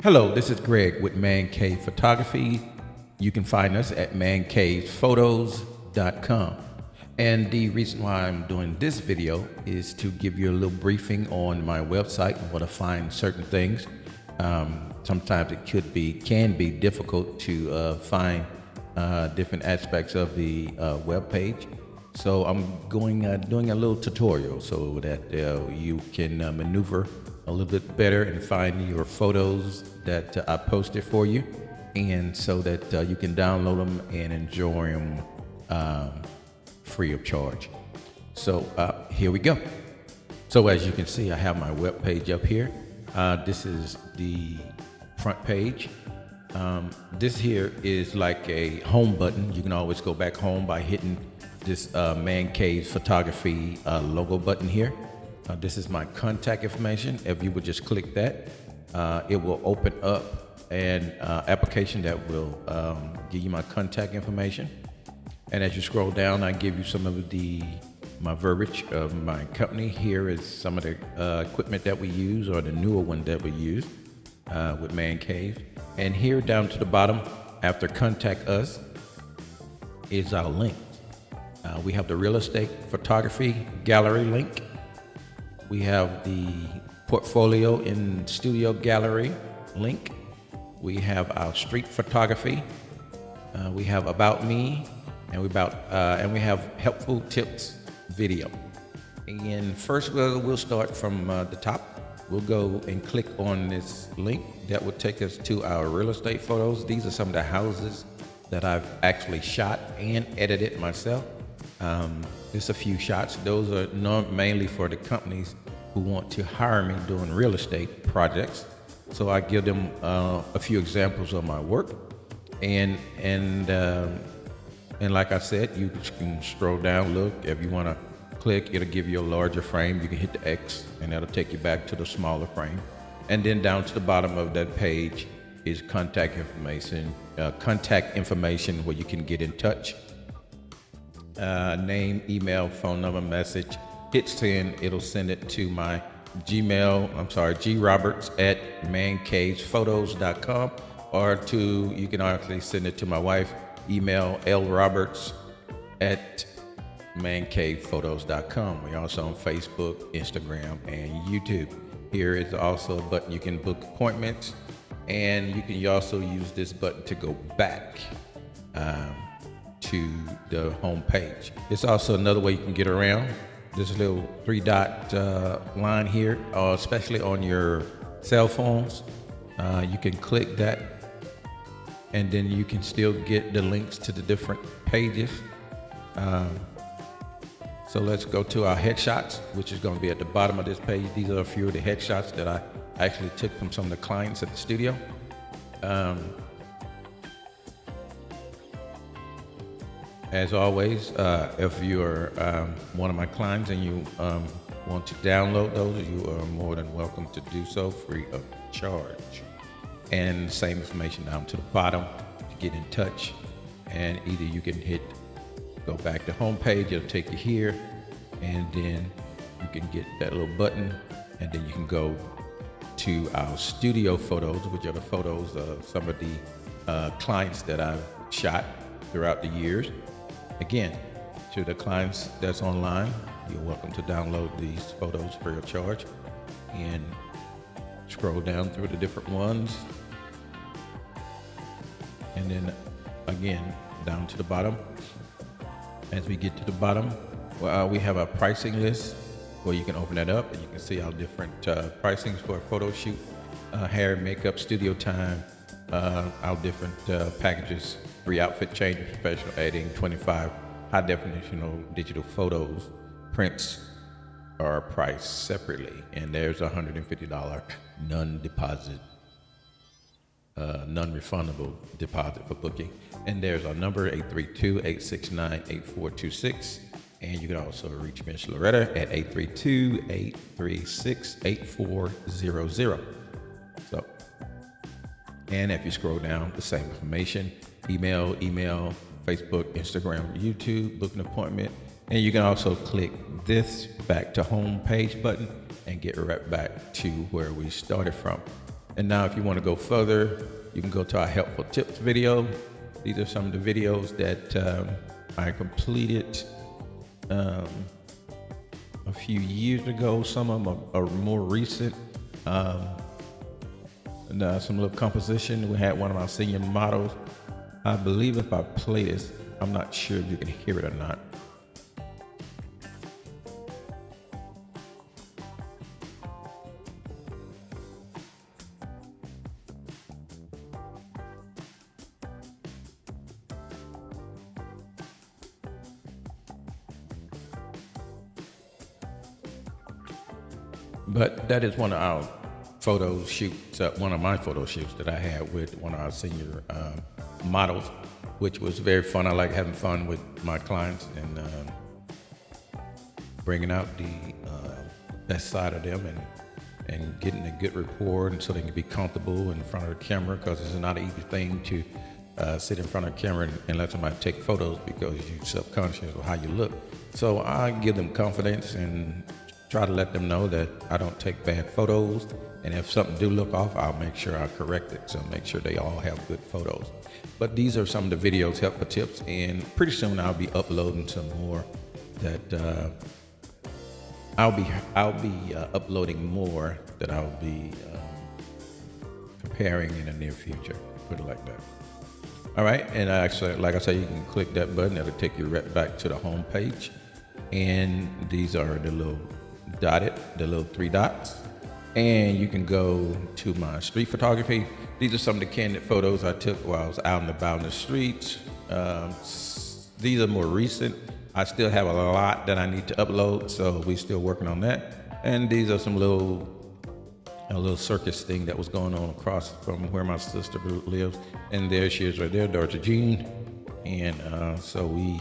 Hello, this is Greg with Man Cave Photography. You can find us at mancavephotos.com. And the reason why I'm doing this video is to give you a little briefing on my website and where to find certain things. Sometimes it can be difficult to find different aspects of the web page. So I'm doing a little tutorial so that you can maneuver a little bit better and find your photos that I posted for you, and so that you can download them and enjoy them free of charge. So here we go. So as you can see, I have my web page up here. This is the front page. This here is like a home button. You can always go back home by hitting this Man Cave Photography logo button here. This is my contact information. If you would just click that, it will open up an application that will give you my contact information. And as you scroll down, I give you some of my verbiage of my company. Here is some of the equipment that we use, or the newer one that we use with Man Cave. And here down to the bottom, after contact us, is our link. We have the real estate photography gallery link. We have the portfolio in studio gallery link. We have our street photography. We have about me, and we have helpful tips video. And first we'll start from the top. We'll go and click on this link that will take us to our real estate photos. These are some of the houses that I've actually shot and edited myself. Just a few shots. Those are mainly for the companies who want to hire me doing real estate projects. So I give them a few examples of my work, and like I said, you can scroll down, look. If you want to click, it'll give you a larger frame. You can hit the X, and that'll take you back to the smaller frame. And then down to the bottom of that page is contact information where you can get in touch. Name, email, phone number, message. Hit send. It'll send it to my groberts@mancavephotos.com, or you can actually send it to my wife, email lroberts@mancavephotos.com. We're also on Facebook, Instagram, and YouTube. Here is also a button you can book appointments, and you can also use this button to go back to the home page. It's also another way you can get around this little 3-dot line here, especially on your cell phones. You can click that, and then you can still get the links to the different pages. So let's go to our headshots, which is going to be at the bottom of this page. These are a few of the headshots that I actually took from some of the clients at the studio. As always, if you're one of my clients and you want to download those, you are more than welcome to do so free of charge. And same information down to the bottom to get in touch. And either you can go back to home page, it'll take you here, and then you can get that little button, and then you can go to our studio photos, which are the photos of some of the clients that I've shot throughout the years. Again, to the clients that's online, you're welcome to download these photos free of charge, and scroll down through the different ones. And then again, down to the bottom. As we get to the bottom, we have a pricing list where you can open that up and you can see our different pricings for a photo shoot, hair, makeup, studio time, our different packages, 3 outfit changes, professional editing, 25 high definitional digital photos. Prints are priced separately, and there's a $150 non-refundable deposit for booking. And there's our number, 832-869-8426. And you can also reach Miss Loretta at 832-836-8400. So, and if you scroll down, the same information, email, Facebook, Instagram, YouTube, book an appointment. And you can also click this back to home page button and get right back to where we started from. And now if you want to go further, you can go to our helpful tips video. These are some of the videos that I completed a few years ago. Some of them are more recent. And some little composition. We had one of our senior models. I believe if I play this, I'm not sure if you can hear it or not. But that is one of our photo shoots, one of my photo shoots that I had with one of our senior models, which was very fun. I like having fun with my clients and bringing out the best side of them and getting a good rapport, and so they can be comfortable in front of the camera, because it's not an easy thing to sit in front of the camera and let somebody take photos because you're subconscious of how you look. So I give them confidence and try to let them know that I don't take bad photos, and if something do look off, I'll make sure I correct it. So make sure they all have good photos. But these are some of the videos, helpful tips, and pretty soon I'll be uploading some more that I'll be uploading more that I'll be preparing in the near future, put it like that. All right, and actually, like I said, you can click that button. That'll take you right back to the home page. And these are the little the little 3 dots. And you can go to my street photography. These are some of the candid photos I took while I was out and about in the streets. These are more recent. I still have a lot that I need to upload, so we're still working on that. And these are some a little circus thing that was going on across from where my sister lives. And there she is right there, Dorothy Jean. And so we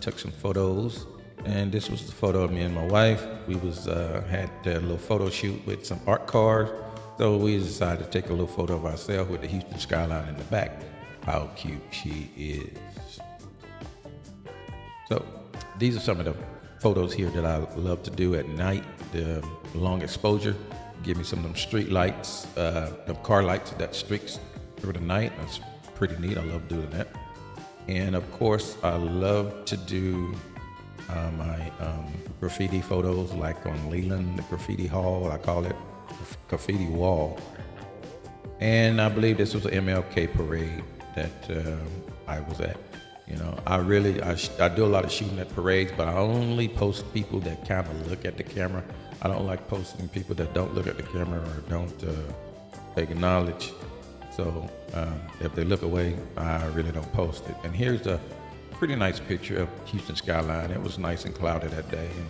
took some photos. And this was the photo of me and my wife. We had a little photo shoot with some art cars. So we decided to take a little photo of ourselves with the Houston skyline in the back. How cute she is. So these are some of the photos here that I love to do at night. The long exposure, give me some of them street lights, the car lights that streaks through the night. That's pretty neat. I love doing that. And of course, I love to do my graffiti photos, like on Leland, the graffiti hall. I call it graffiti wall. And I believe this was an MLK parade that I was at. You know, I do a lot of shooting at parades, but I only post people that kind of look at the camera. I don't like posting people that don't look at the camera or don't acknowledge. So if they look away, I really don't post it. And here's a pretty nice picture of Houston skyline. It was nice and cloudy that day, and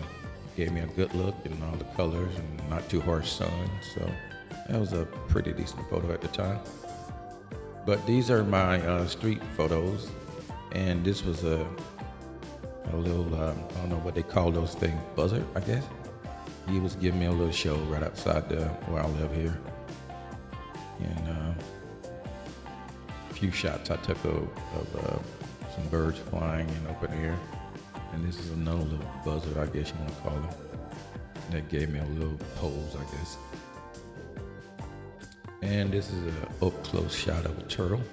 gave me a good look and all the colors and not too harsh sun. So that was a pretty decent photo at the time. But these are my street photos, and this was a little I don't know what they call those things, buzzer, I guess. He was giving me a little show right outside where I live here, and a few shots I took of some birds flying in open air. And this is another little buzzer, I guess you want to call it, that gave me a little pose, I guess. And this is an up-close shot of a turtle.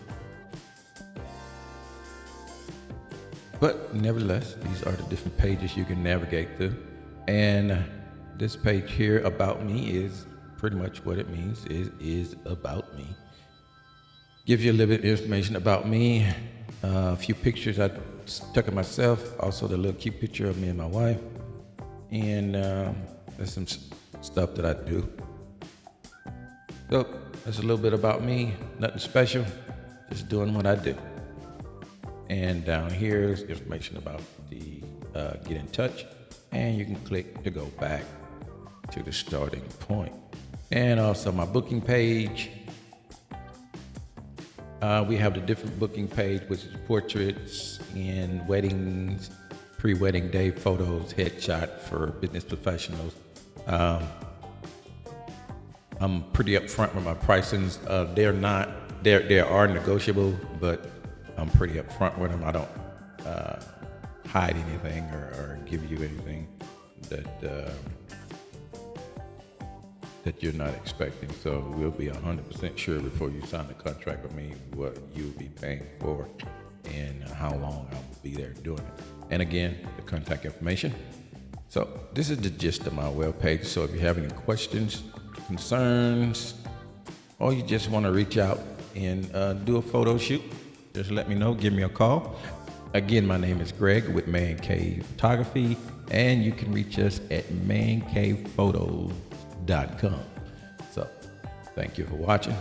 But nevertheless, these are the different pages you can navigate through. And this page here, About Me, is pretty much what it means. It is about me. Gives you a little bit of information about me. A few pictures I took of myself, also the little cute picture of me and my wife, and there's some stuff that I do. So that's a little bit about me, nothing special, just doing what I do. And down here is information about the get in touch, and you can click to go back to the starting point. And also my booking page. We have the different booking page, which is portraits and weddings, pre-wedding day photos, headshot for business professionals. I'm pretty upfront with my pricings. They are negotiable, but I'm pretty upfront with them. I don't hide anything or give you anything that that you're not expecting. So we'll be 100% sure before you sign the contract with me what you'll be paying for and how long I will be there doing it. And again, the contact information. So this is the gist of my webpage. So if you have any questions, concerns, or you just want to reach out and do a photo shoot, just let me know. Give me a call. Again, my name is Greg with Man Cave Photography, and you can reach us at mancavephotos.com. So thank you for watching.